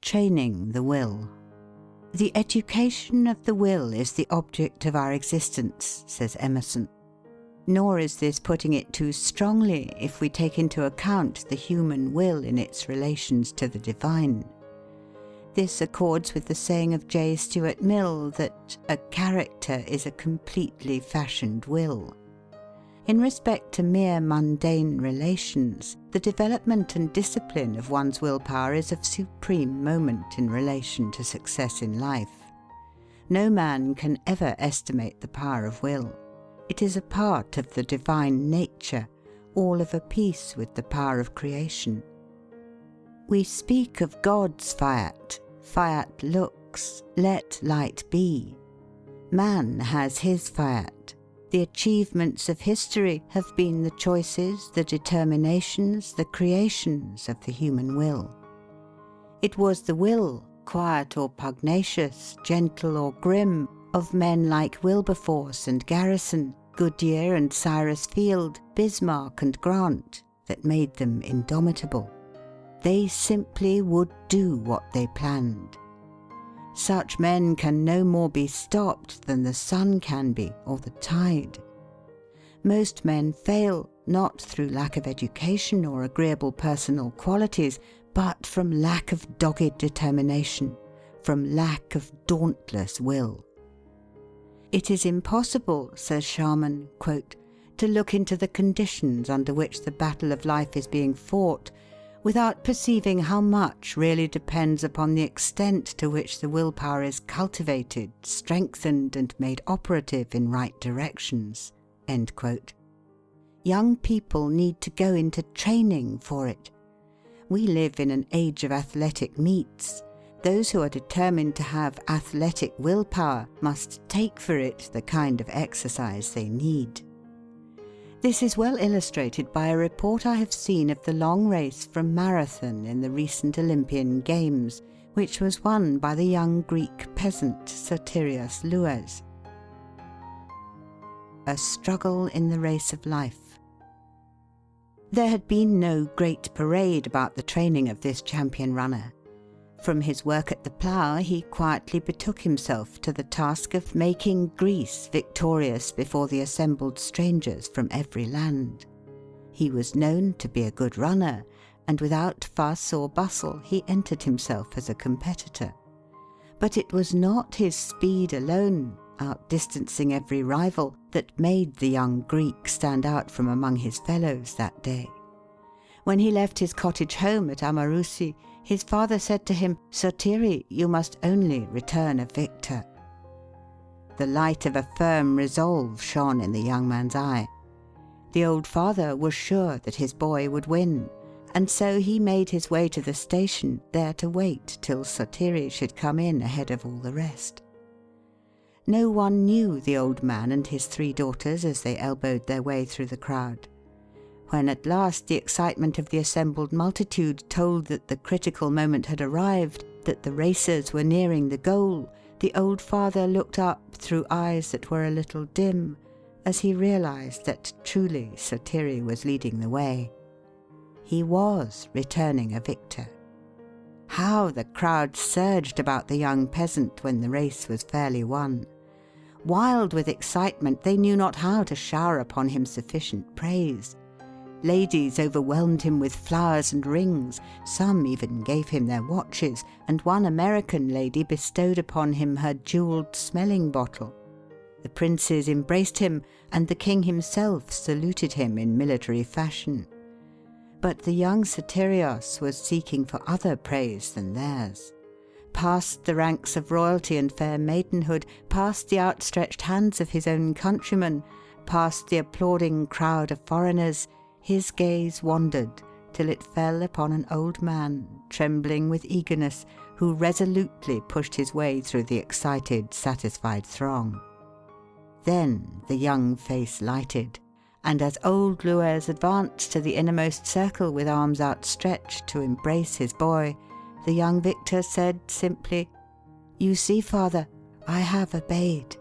training the will. The education of the will is the object of our existence, says Emerson. Nor is this putting it too strongly if we take into account the human will in its relations to the divine. This accords with the saying of J. Stuart Mill that a character is a completely fashioned will. In respect to mere mundane relations, the development and discipline of one's willpower is of supreme moment in relation to success in life. No man can ever estimate the power of will. It is a part of the divine nature, all of a piece with the power of creation. We speak of God's fiat. Fiat lux, let light be. Man has his fiat. The achievements of history have been the choices, the determinations, the creations of the human will. It was the will, quiet or pugnacious, gentle or grim, of men like Wilberforce and Garrison, Goodyear and Cyrus Field, Bismarck and Grant, that made them indomitable. They simply would do what they planned. Such men can no more be stopped than the sun can be, or the tide. Most men fail, not through lack of education or agreeable personal qualities, but from lack of dogged determination, from lack of dauntless will. It is impossible, says Sharman, quote, to look into the conditions under which the battle of life is being fought, without perceiving how much really depends upon the extent to which the willpower is cultivated, strengthened, and made operative in right directions. End quote. Young people need to go into training for it. We live in an age of athletic meets. Those who are determined to have athletic willpower must take for it the kind of exercise they need. This is well illustrated by a report I have seen of the long race from Marathon in the recent Olympian Games, which was won by the young Greek peasant Sotirios Louas. A struggle in the race of life. There had been no great parade about the training of this champion runner. From his work at the plough, he quietly betook himself to the task of making Greece victorious before the assembled strangers from every land. He was known to be a good runner, and without fuss or bustle he entered himself as a competitor. But it was not his speed alone, outdistancing every rival, that made the young Greek stand out from among his fellows that day. When he left his cottage home at Amarousi, his father said to him, "Sotiri, you must only return a victor." The light of a firm resolve shone in the young man's eye. The old father was sure that his boy would win, and so he made his way to the station, there to wait till Sotiri should come in ahead of all the rest. No one knew the old man and his 3 daughters as they elbowed their way through the crowd. When at last the excitement of the assembled multitude told that the critical moment had arrived, that the racers were nearing the goal, the old father looked up through eyes that were a little dim, as he realized that truly Sotiri was leading the way. He was returning a victor. How the crowd surged about the young peasant when the race was fairly won. Wild with excitement, they knew not how to shower upon him sufficient praise. Ladies overwhelmed him with flowers and rings, some even gave him their watches, and one American lady bestowed upon him her jewelled smelling bottle. The princes embraced him, and the king himself saluted him in military fashion. But the young Sotirios was seeking for other praise than theirs. Past the ranks of royalty and fair maidenhood, past the outstretched hands of his own countrymen, past the applauding crowd of foreigners, his gaze wandered till it fell upon an old man, trembling with eagerness, who resolutely pushed his way through the excited, satisfied throng. Then the young face lighted, and as old Louas advanced to the innermost circle with arms outstretched to embrace his boy, the young victor said simply, "You see, father, I have obeyed."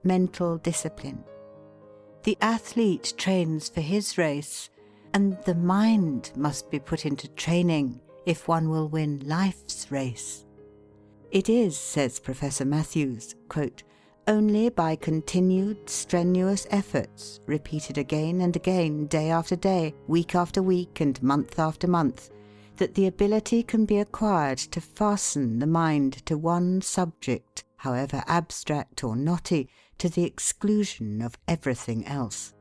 Mental discipline. The athlete trains for his race, and the mind must be put into training if one will win life's race. It is, says Professor Matthews, quote, only by continued, strenuous efforts, repeated again and again, day after day, week after week, and month after month, that the ability can be acquired to fasten the mind to one subject, however abstract or knotty, to the exclusion of everything else.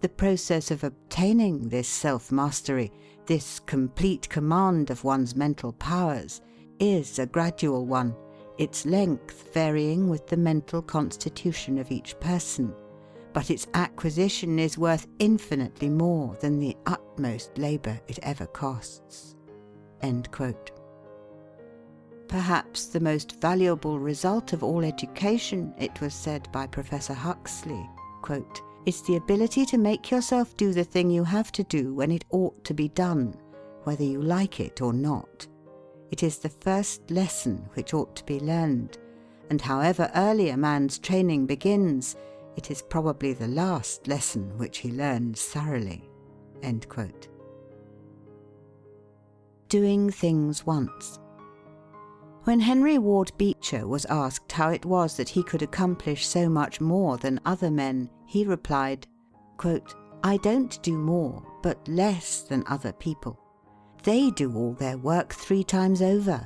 The process of obtaining this self-mastery, this complete command of one's mental powers, is a gradual one, its length varying with the mental constitution of each person, but its acquisition is worth infinitely more than the utmost labour it ever costs." End quote. Perhaps the most valuable result of all education, it was said by Professor Huxley, quote, "is the ability to make yourself do the thing you have to do when it ought to be done, whether you like it or not. It is the first lesson which ought to be learned, and however early a man's training begins, it is probably the last lesson which he learns thoroughly." End quote. Doing things once. When Henry Ward Beecher was asked how it was that he could accomplish so much more than other men, he replied, quote, "I don't do more, but less than other people. They do all their work 3 times over,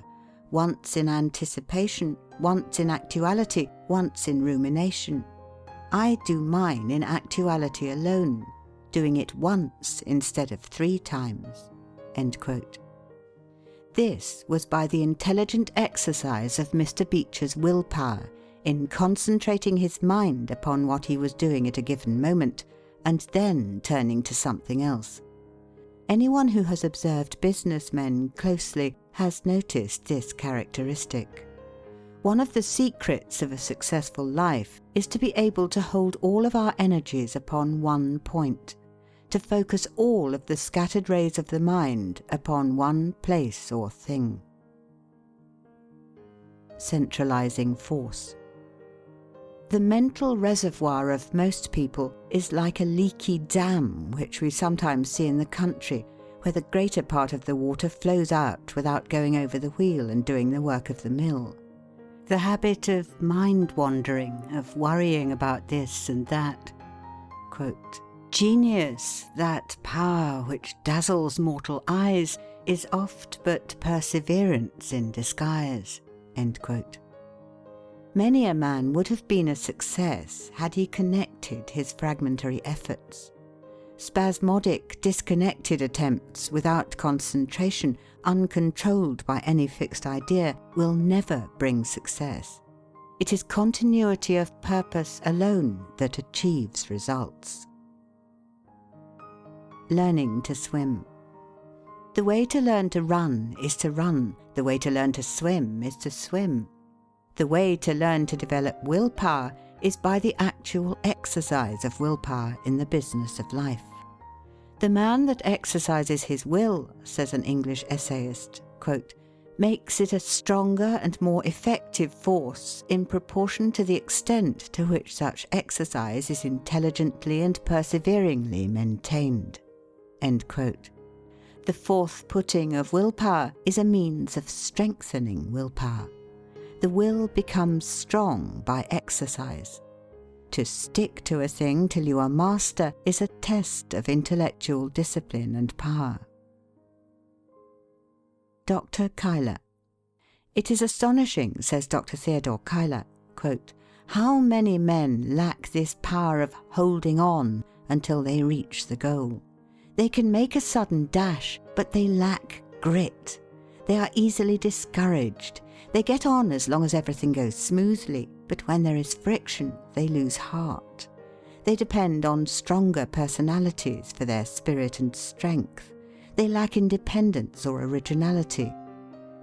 once in anticipation, once in actuality, once in rumination. I do mine in actuality alone, doing it once instead of 3 times." End quote. This was by the intelligent exercise of Mr. Beecher's willpower in concentrating his mind upon what he was doing at a given moment, and then turning to something else. Anyone who has observed businessmen closely has noticed this characteristic. One of the secrets of a successful life is to be able to hold all of our energies upon one point, to focus all of the scattered rays of the mind upon one place or thing. Centralizing force. The mental reservoir of most people is like a leaky dam which we sometimes see in the country, where the greater part of the water flows out without going over the wheel and doing the work of the mill. The habit of mind-wandering, of worrying about this and that. Quote, "Genius, that power which dazzles mortal eyes, is oft but perseverance in disguise." End quote. Many a man would have been a success had he connected his fragmentary efforts. Spasmodic, disconnected attempts without concentration, uncontrolled by any fixed idea, will never bring success. It is continuity of purpose alone that achieves results. Learning to swim. The way to learn to run is to run. The way to learn to swim is to swim. The way to learn to develop willpower is by the actual exercise of willpower in the business of life. The man that exercises his will, says an English essayist, quote, "makes it a stronger and more effective force in proportion to the extent to which such exercise is intelligently and perseveringly maintained." End quote. The forth-putting of willpower is a means of strengthening willpower. The will becomes strong by exercise. To stick to a thing till you are master is a test of intellectual discipline and power. Dr. Cuyler. It is astonishing, says Dr. Theodore Cuyler, quote, "how many men lack this power of holding on until they reach the goal. They can make a sudden dash, but they lack grit. They are easily discouraged. They get on as long as everything goes smoothly, but when there is friction, they lose heart. They depend on stronger personalities for their spirit and strength. They lack independence or originality.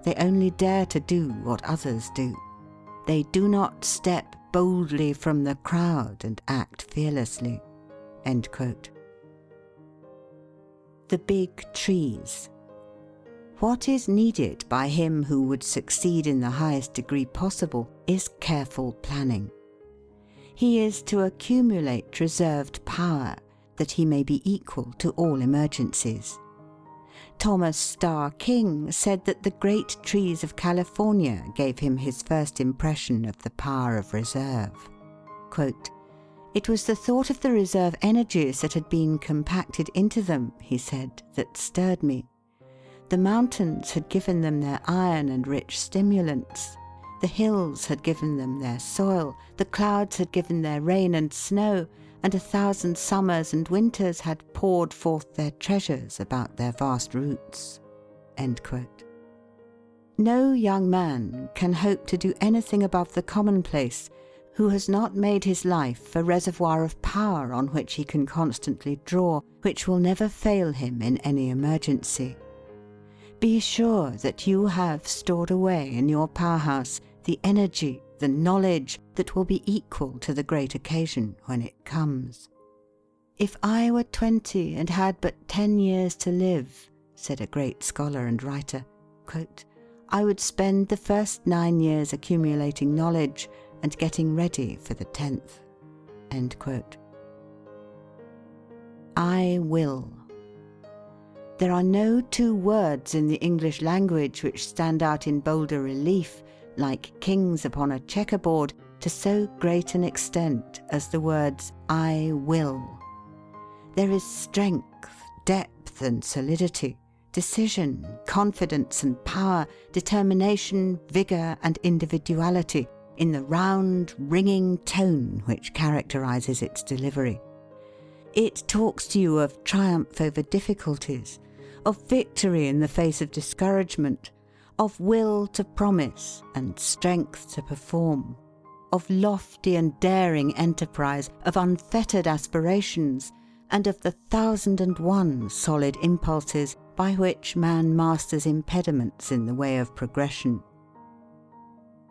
They only dare to do what others do. They do not step boldly from the crowd and act fearlessly." End quote. The big trees. What is needed by him who would succeed in the highest degree possible is careful planning. He is to accumulate reserved power that he may be equal to all emergencies. Thomas Starr King said that the great trees of California gave him his first impression of the power of reserve. Quote, "It was the thought of the reserve energies that had been compacted into them," he said, "that stirred me. The mountains had given them their iron and rich stimulants. The hills had given them their soil, the clouds had given their rain and snow, and 1,000 summers and winters had poured forth their treasures about their vast roots." End quote. No young man can hope to do anything above the commonplace who has not made his life a reservoir of power on which he can constantly draw, which will never fail him in any emergency. Be sure that you have stored away in your powerhouse the energy, the knowledge that will be equal to the great occasion when it comes. "If I were 20 and had but 10 years to live," said a great scholar and writer, quote, "I would spend the first 9 years accumulating knowledge and getting ready for the 10th." End quote. I will. There are no two words in the English language which stand out in bolder relief, like kings upon a checkerboard, to so great an extent as the words "I will." There is strength, depth and solidity, decision, confidence and power, determination, vigour and individuality in the round, ringing tone which characterises its delivery. It talks to you of triumph over difficulties, of victory in the face of discouragement, of will to promise and strength to perform, of lofty and daring enterprise, of unfettered aspirations, and of the 1,001 solid impulses by which man masters impediments in the way of progression.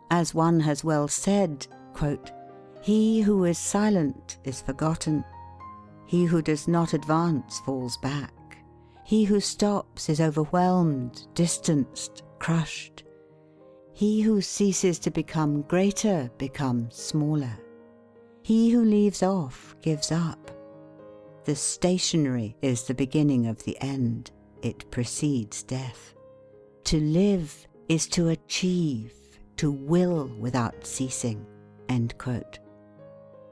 As one has well said, quote, "He who is silent is forgotten. He who does not advance falls back. He who stops is overwhelmed, distanced, crushed. He who ceases to become greater becomes smaller. He who leaves off gives up. The stationary is the beginning of the end. It precedes death. To live is to achieve, to will without ceasing." End quote.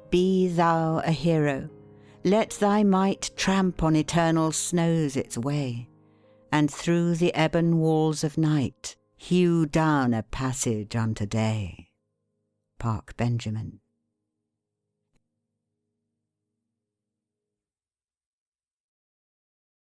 Be thou a hero. Let thy might tramp on eternal snows its way, and through the ebon walls of night hew down a passage unto day. Park Benjamin.